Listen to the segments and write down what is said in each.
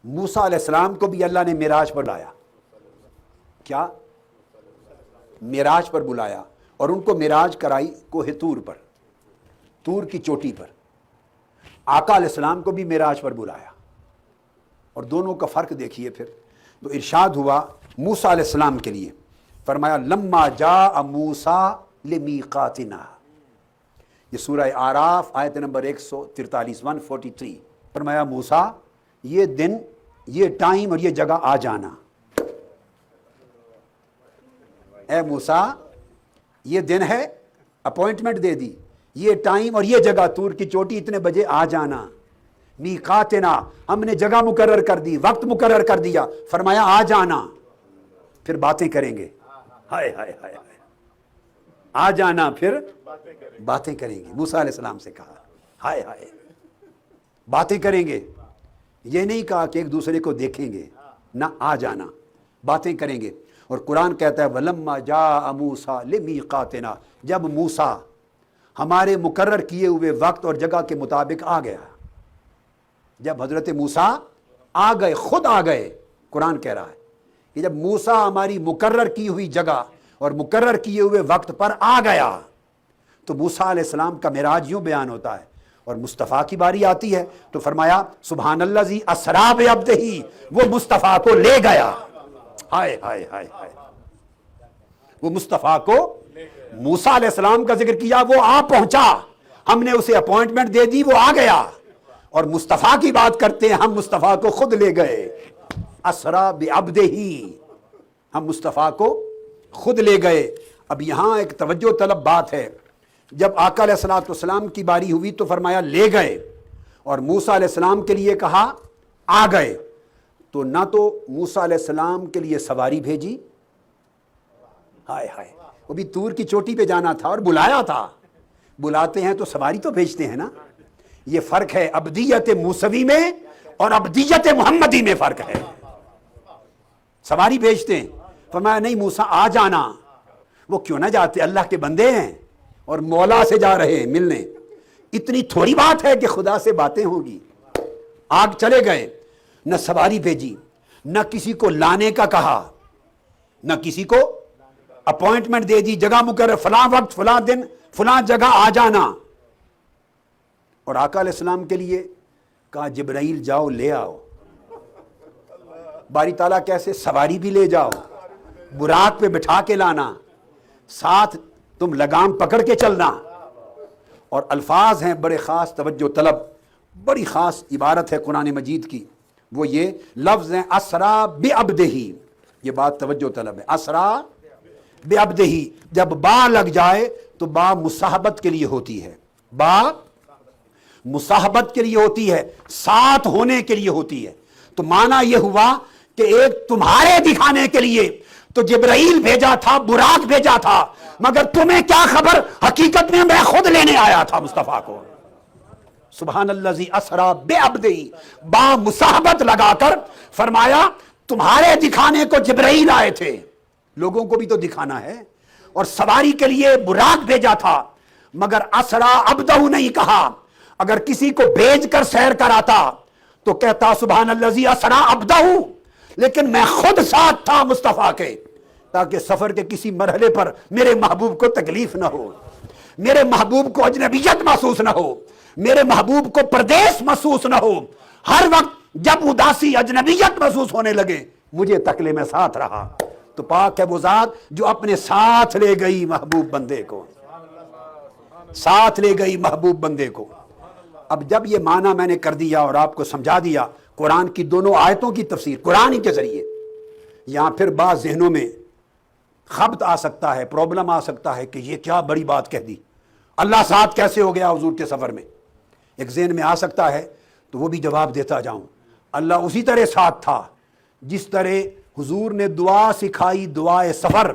موسیٰ علیہ السلام کو بھی اللہ نے معراج پر لایا. کیا؟ معراج پر بلایا اور ان کو معراج کرائی کوہ طور پر, طور کی چوٹی پر. آقا علیہ السلام کو بھی معراج پر بلایا, اور دونوں کا فرق دیکھیے پھر. تو ارشاد ہوا موسیٰ علیہ السلام کے لیے, فرمایا لما جاء موسیٰ لمیقاتنا, یہ سورہ اعراف آیت نمبر 143 143. فرمایا موسیٰ یہ دن, یہ ٹائم اور یہ جگہ آ جانا. اے موسیٰ یہ دن ہے, اپوائنٹمنٹ دے دی, یہ ٹائم اور یہ جگہ طور کی چوٹی اتنے بجے آ جانا. میقاتنا, ہم نے جگہ مقرر کر دی, وقت مقرر کر دیا, فرمایا آ جانا, پھر باتیں کریں گے. ہائے ہائے ہائے ہائے, آ جانا پھر باتیں کریں گے. موسیٰ علیہ السلام سے کہا ہائے ہائے باتیں کریں گے, یہ نہیں کہا کہ ایک دوسرے کو دیکھیں گے, نہ آ جانا باتیں کریں گے. اور قرآن کہتا ہے وَلَمَّا جَاءَ مُوسَىٰ لِمِيقَاتِنَا, جب موسیٰ ہمارے مقرر کیے ہوئے وقت اور جگہ کے مطابق آ گیا. جب حضرت موسیٰ آ گئے, خود آ گئے, قرآن کہہ رہا ہے کہ جب موسیٰ ہماری مقرر کی ہوئی جگہ اور مقرر کیے ہوئے وقت پر آ گیا, تو موسیٰ علیہ السلام کا معراج یوں بیان ہوتا ہے. اور مصطفیٰ کی باری آتی ہے تو فرمایا سبحان الذی اسریٰ بعبدہ, وہ مصطفیٰ کو لے گیا. ہائے ہائے ہائے ہائے, وہ مصطفیٰ کو, موسیٰ علیہ السلام کا ذکر کیا, وہ آ پہنچا, ہم نے اسے اپوائنٹمنٹ دے دی, وہ آ گیا. اور مصطفیٰ کی بات کرتے ہیں, ہم مصطفیٰ کو خود لے گئے. اسریٰ بعبدہ, ہم مصطفیٰ کو خود لے گئے. اب یہاں ایک توجہ طلب بات ہے. جب آقا علیہ السلام کی باری ہوئی تو فرمایا لے گئے, اور موسیٰ علیہ السلام کے لیے کہا آ گئے. تو نہ تو موسیٰ علیہ السلام کے لیے سواری بھیجی, ہائے ہائے, وہ بھی طور کی چوٹی پہ جانا تھا اور بلایا تھا. بلاتے ہیں تو سواری تو بھیجتے ہیں نا. یہ فرق ہے ابدیت موسوی میں اور ابدیت محمدی میں فرق ہے. سواری بھیجتے ہیں, فرمایا نہیں موسیٰ آ جانا. وہ کیوں نہ جاتے, اللہ کے بندے ہیں اور مولا سے جا رہے ہیں ملنے. اتنی تھوڑی بات ہے کہ خدا سے باتیں ہوں گی. آگ چلے گئے, نہ سواری بھیجی, نہ کسی کو لانے کا کہا, نہ کسی کو اپوائنٹمنٹ دے دی, جگہ مقرر, فلاں وقت فلاں دن فلاں جگہ آ جانا. اور آقا علیہ السلام کے لیے کہا جبرائیل جاؤ لے آؤ. باری تعالیٰ کیسے, سواری بھی لے جاؤ, براق پہ بٹھا کے لانا, ساتھ تم لگام پکڑ کے چلنا. اور الفاظ ہیں بڑے خاص توجہ طلب, بڑی خاص عبارت ہے قرآن مجید کی, وہ یہ لفظ ہیں اسریٰ بعبدہ. یہ بات توجہ طلب ہے, اسریٰ بعبدہ. جب با لگ جائے تو با مصاحبت کے لیے ہوتی ہے, با مصاحبت کے لیے ہوتی ہے, ساتھ ہونے کے لیے ہوتی ہے. تو معنی یہ ہوا کہ ایک تمہارے دکھانے کے لیے تو جبرائیل بھیجا تھا, براق بھیجا تھا, مگر تمہیں کیا خبر, حقیقت میں میں خود لینے آیا تھا مصطفیٰ کو. سبحان الذی اسریٰ بعبدہ, با مصاحبت لگا کر فرمایا تمہارے دکھانے کو جبرائیل آئے تھے, لوگوں کو بھی تو دکھانا ہے. اور سواری کے لیے براق بھیجا تھا, مگر اسریٰ عبدہ نہیں کہا. اگر کسی کو بھیج کر سیر کراتا تو کہتا سبحان الذی اسریٰ عبدہ, لیکن میں خود ساتھ تھا مصطفیٰ کے, تاکہ سفر کے کسی مرحلے پر میرے محبوب کو تکلیف نہ ہو, میرے محبوب کو اجنبیت محسوس نہ ہو, میرے محبوب کو پردیس محسوس نہ ہو. ہر وقت جب اداسی اجنبیت محسوس ہونے لگے مجھے تکلے میں ساتھ رہا. تو پاک ہے وہ ذات جو اپنے ساتھ لے گئی محبوب بندے کو, ساتھ لے گئی محبوب بندے کو. اب جب یہ معنی میں نے کر دیا اور آپ کو سمجھا دیا قرآن کی دونوں آیتوں کی تفسیر قرآن ہی کے ذریعے, یہاں پھر بعض ذہنوں میں خبط آ سکتا ہے, پرابلم آ سکتا ہے کہ یہ کیا بڑی بات کہہ دی, اللہ ساتھ کیسے ہو گیا حضور کے سفر میں. ایک ذہن میں آ سکتا ہے تو وہ بھی جواب دیتا جاؤں. اللہ اسی طرح ساتھ تھا جس طرح حضور نے دعا سکھائی, دعائے سفر.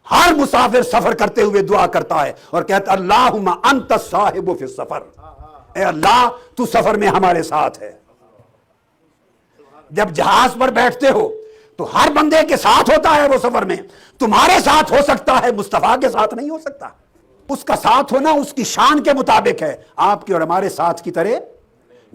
ہر مسافر سفر کرتے ہوئے دعا کرتا ہے اور کہتا اللہم انت الصاحب فی السفر, اے اللہ تو سفر میں ہمارے ساتھ ہے. جب جہاز پر بیٹھتے ہو تو ہر بندے کے ساتھ ہوتا ہے وہ سفر میں, تمہارے ساتھ ہو سکتا ہے, مصطفیٰ کے ساتھ نہیں ہو سکتا. اس کا ساتھ ہونا اس کی شان کے مطابق ہے, آپ کے اور ہمارے ساتھ کی طرح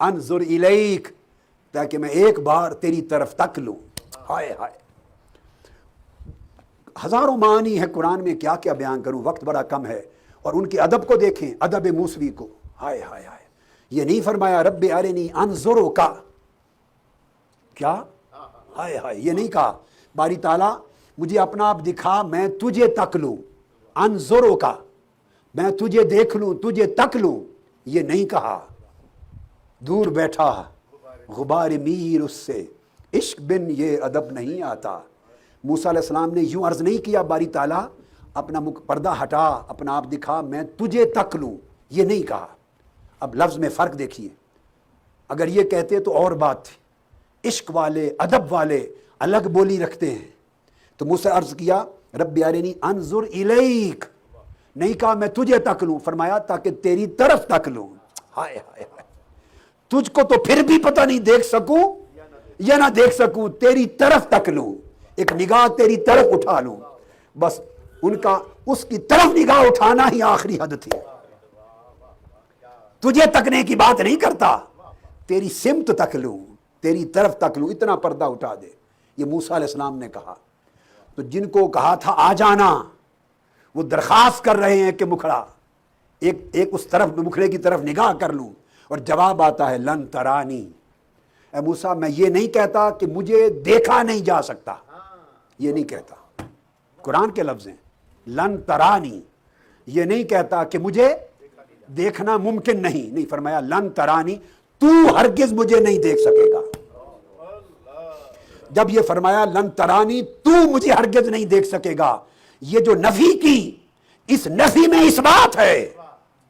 انظر الیک، تاکہ میں ایک بار تیری طرف تک لوں۔ ہائے ہائے، ہزاروں معنی ہے قرآن میں، کیا کیا بیان کروں، وقت بڑا کم ہے۔ اور ان کے ادب کو دیکھیں، ادب موسوی کو، ہائے ہائے ہائے۔ یہ نہیں فرمایا رب ارنی انظرک، کیا، ہائے ہائے، یہ نہیں کہا باری تعالیٰ مجھے اپنا آپ دکھا میں تجھے تک لوں، انظرک، میں تجھے دیکھ لوں، تجھے تک لوں، یہ نہیں کہا۔ دور بیٹھا غبار میر اس سے، عشق بن یہ ادب نہیں آتا۔ موسیٰ علیہ السلام نے یوں عرض نہیں کیا باری تعالیٰ اپنا پردہ ہٹا، اپنا آپ دکھا میں تجھے تک لوں، یہ نہیں کہا۔ اب لفظ میں فرق دیکھیے، اگر یہ کہتے تو اور بات تھی، عشق والے ادب والے الگ بولی رکھتے ہیں۔ تو موسیٰ عرض کیا رب ارنی انظر الیک، نہیں کہا میں تجھے تک لوں، فرمایا تاکہ تیری طرف تک لوں۔ ہائے ہائے ہائے، تجھ کو تو پھر بھی پتہ نہیں دیکھ سکوں یا نہ دیکھ سکوں، تیری طرف تک لوں، ایک نگاہ تیری طرف اٹھا لوں۔ بس ان کا اس کی طرف نگاہ اٹھانا ہی آخری حد تھی۔ تجھے تکنے کی بات نہیں کرتا، تیری سمت تک لوں، تیری طرف تک لوں، اتنا پردہ اٹھا دے، یہ موسیٰ علیہ السلام نے کہا۔ تو جن کو کہا تھا آ جانا، وہ درخواست کر رہے ہیں کہ مکھڑا، ایک اس طرف مکھڑے کی طرف نگاہ کر لوں، اور جواب آتا ہے لن ترانی۔ اے موسیٰ میں یہ نہیں کہتا کہ مجھے دیکھا نہیں جا سکتا، یہ نہیں کہتا، قرآن کے لفظ ہیں، لن ترانی، یہ نہیں کہتا کہ مجھے دیکھنا ممکن نہیں فرمایا لن ترانی، تو ہرگز مجھے نہیں دیکھ سکے گا۔ جب یہ فرمایا لن ترانی، تو مجھے ہرگز نہیں دیکھ سکے گا، یہ جو نفی کی، اس نفی میں اس بات ہے،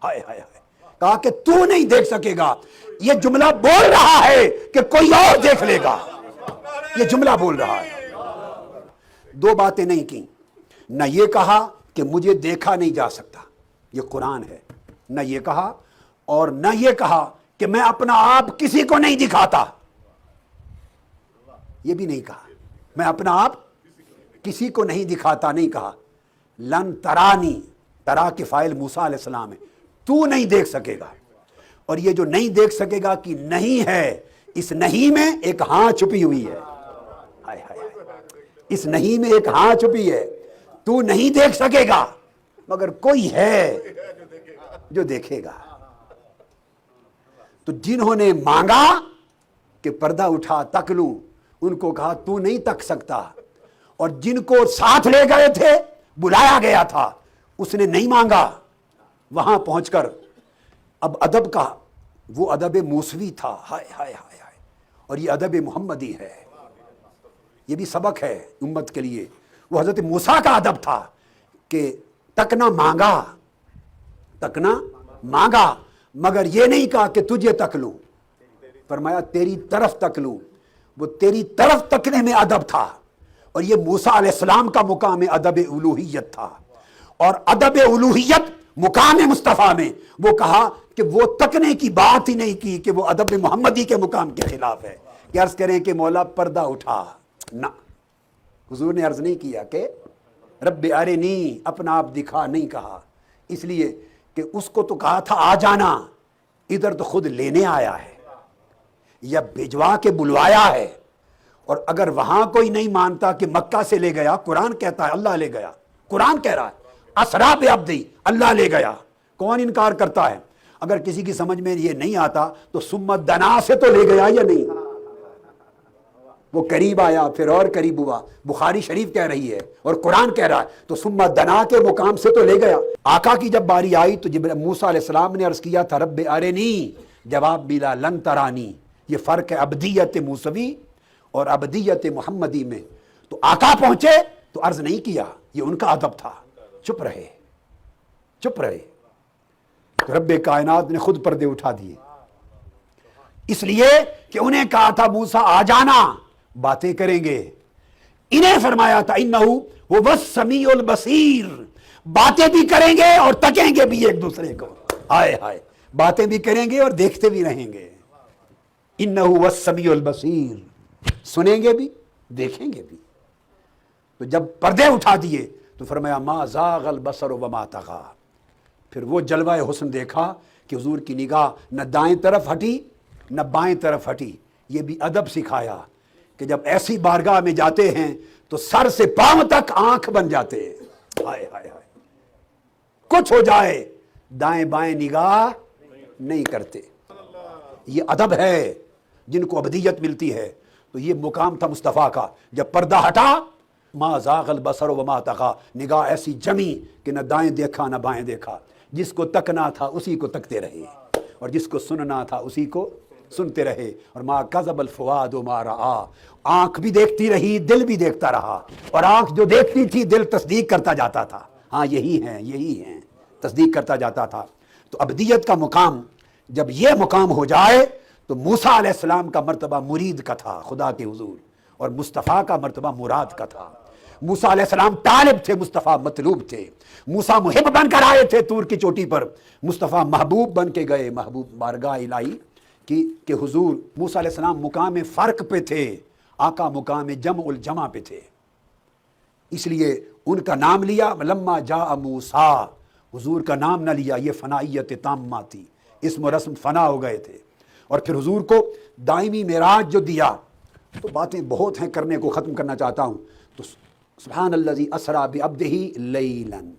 ہائے ہائے ہائے، کہا کہ تو نہیں دیکھ سکے گا، یہ جملہ بول رہا ہے کہ کوئی اور دیکھ لے گا، یہ جملہ بول رہا ہے۔ دو باتیں نہیں کی، نہ یہ کہا کہ مجھے دیکھا نہیں جا سکتا، یہ قرآن ہے، نہ یہ کہا، اور نہ یہ کہا کہ میں اپنا آپ کسی کو نہیں دکھاتا، یہ بھی نہیں کہا، میں اپنا آپ کسی کو نہیں دکھاتا، نہیں کہا۔ لن ترانی، ترا کے فاعل موسیٰ علیہ السلام ہے، تو نہیں دیکھ سکے گا، اور یہ جو نہیں دیکھ سکے گا کہ نہیں ہے، اس نہیں میں ایک ہاں چھپی ہوئی ہے، ہائے ہائے، اس نہیں میں ایک ہاں چھپی ہے، تو نہیں دیکھ سکے گا مگر کوئی ہے جو دیکھے گا۔ تو جنہوں نے مانگا کہ پردہ اٹھا تک لوں، ان کو کہا تو نہیں تک سکتا، اور جن کو ساتھ لے گئے تھے، بلایا گیا تھا، اس نے نہیں مانگا، وہاں پہنچ کر اب ادب کا وہ ادب موسوی تھا، ہائے ہائے ہائے ہائے، اور یہ ادب محمدی ہے، یہ بھی سبق ہے امت کے لیے۔ وہ حضرت موسیٰ کا ادب تھا کہ تکنا مانگا، تکنا مانگا، مگر یہ نہیں کہا کہ تجھے تک لوں، فرمایا تیری طرف تک لوں، وہ تیری طرف تکنے میں ادب تھا، اور یہ موسیٰ علیہ السلام کا مقام ادب الوہیت تھا، اور ادب الوہیت مقام مصطفیٰ میں وہ کہا کہ وہ تکنے کی بات ہی نہیں کی کہ وہ ادب محمدی کے مقام کے خلاف ہے، کہ عرض کریں کہ مولا پردہ اٹھا، نہ، حضور نے عرض نہیں کیا کہ رب ارنی، اپنا آپ دکھا، نہیں کہا، اس لیے کہ اس کو تو کہا تھا آ جانا، ادھر تو خود لینے آیا ہے یا بھجوا کے بلوایا ہے، اور اگر وہاں کوئی نہیں مانتا کہ مکہ سے لے گیا، قرآن کہتا ہے اللہ لے گیا، قرآن کہہ رہا ہے اسرا بعبدی، اللہ لے گیا، کون انکار کرتا ہے؟ اگر کسی کی سمجھ میں یہ نہیں آتا تو سمت دنا سے تو لے گیا یا نہیں، وہ قریب آیا پھر اور قریب ہوا، بخاری شریف کہہ رہی ہے اور قرآن کہہ رہا ہے، تو سمت دنا کے مقام سے تو لے گیا۔ آقا کی جب باری آئی تو موسیٰ علیہ السلام نے عرض کیا تھا رب ارنی، جواب ملا لن ترانی، یہ فرق ہے ابدیت موسوی اور ابدیت محمدی میں۔ تو آقا پہنچے تو عرض نہیں کیا، یہ ان کا ادب تھا، چپ رہے، چپ رہے، تو رب کائنات نے خود پردے اٹھا دیے، اس لیے کہ انہیں کہا تھا موسیٰ آ جانا، باتیں کریں گے، انہیں فرمایا تھا انہو هو السمیع البصیر، باتیں بھی کریں گے اور تکیں گے بھی ایک دوسرے کو، ہائے ہائے، باتیں بھی کریں گے اور دیکھتے بھی رہیں گے، انہو هو السمیع البصیر، سنیں گے بھی دیکھیں گے بھی۔ تو جب پردے اٹھا دیے تو فرمایا ما زاغ البصر وما طغی، پھر وہ جلوہ حسن دیکھا کہ حضور کی نگاہ نہ دائیں طرف ہٹی نہ بائیں طرف ہٹی. یہ بھی ادب سکھایا کہ جب ایسی بارگاہ میں جاتے ہیں تو سر سے پاؤں تک آنکھ بن جاتے ہیں. ہائے ہائے ہائے، کچھ ہو جائے دائیں بائیں نگاہ نہیں کرتے. یہ ادب ہے جن کو ابدیت ملتی ہے. تو یہ مقام تھا مصطفیٰ کا. جب پردہ ہٹا، ما زاغ البصر وما طغى، نگاہ ایسی جمی کہ نہ دائیں دیکھا نہ بائیں دیکھا. جس کو تکنا تھا اسی کو تکتے رہے، اور جس کو سننا تھا اسی کو سنتے رہے. اور ما کذب الفؤاد ما رأى، آنکھ بھی دیکھتی رہی، دل بھی دیکھتا رہا. اور آنکھ جو دیکھتی تھی دل تصدیق کرتا جاتا تھا، ہاں یہی ہیں، تصدیق کرتا جاتا تھا. تو ابدیت کا مقام، جب یہ مقام ہو جائے تو موسیٰ علیہ السلام کا مرتبہ مرید کا تھا خدا کے حضور، اور مصطفیٰ کا مرتبہ مراد کا تھا. موسیٰ علیہ السلام طالب تھے، مصطفیٰ مطلوب تھے. موسیٰ محب بن کر آئے تھے طور کی چوٹی پر، مصطفیٰ محبوب بن کے گئے محبوب بارگاہ الہی کہ حضور. موسیٰ علیہ السلام مقام فرق پہ تھے، آقا مقام جمع الجمع پہ تھے. اس لیے ان کا نام لیا لما جاء موسیٰ، حضور کا نام نہ لیا. یہ فنائیت تامہ تھی، اسم و رسم فنا ہو گئے تھے. اور پھر حضور کو دائمی معراج جو دیا، تو باتیں بہت ہیں کرنے کو، ختم کرنا چاہتا ہوں. تو سبحان الذی اسریٰ بعبدہ لیلاً